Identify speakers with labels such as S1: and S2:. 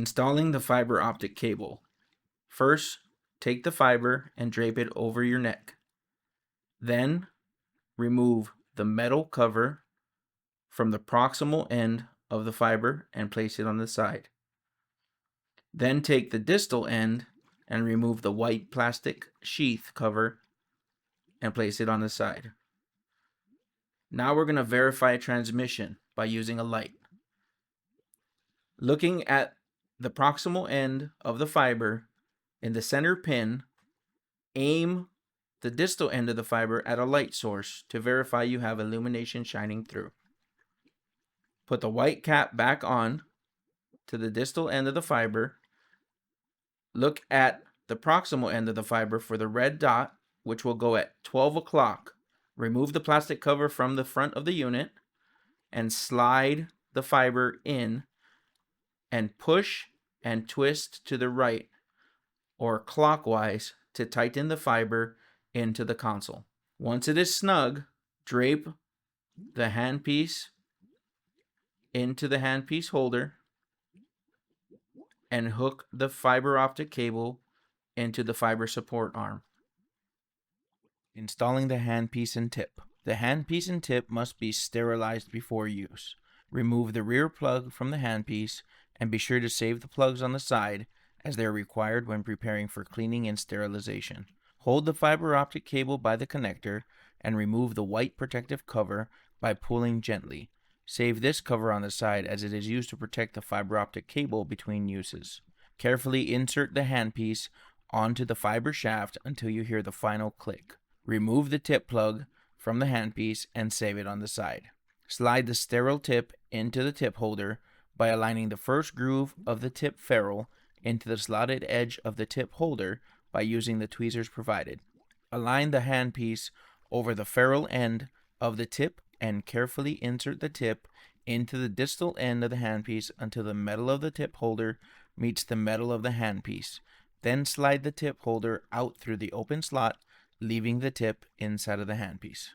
S1: Installing the fiber optic cable. First, take the fiber and drape it over your neck. Then, remove the metal cover from the proximal end of the fiber and place it on the side. Then take the distal end and remove the white plastic sheath cover and place it on the side. Now we're going to verify transmission by using a light. Looking at the proximal end of the fiber in the center pin, aim the distal end of the fiber at a light source to verify you have illumination shining through. Put the white cap back on to the distal end of the fiber. Look at the proximal end of the fiber for the red dot, which will go at 12 o'clock. Remove the plastic cover from the front of the unit and slide the fiber in and push and twist to the right or clockwise to tighten the fiber into the console. Once it is snug, drape the handpiece into the handpiece holder and hook the fiber optic cable into the fiber support arm. Installing the handpiece and tip. The handpiece and tip must be sterilized before use. Remove the rear plug from the handpiece and be sure to save the plugs on the side as they are required when preparing for cleaning and sterilization. Hold the fiber optic cable by the connector and remove the white protective cover by pulling gently. Save this cover on the side as it is used to protect the fiber optic cable between uses. Carefully insert the handpiece onto the fiber shaft until you hear the final click. Remove the tip plug from the handpiece and save it on the side. Slide the sterile tip into the tip holder by aligning the first groove of the tip ferrule into the slotted edge of the tip holder by using the tweezers provided. Align the handpiece over the ferrule end of the tip and carefully insert the tip into the distal end of the handpiece until the metal of the tip holder meets the metal of the handpiece. Then slide the tip holder out through the open slot, leaving the tip inside of the handpiece.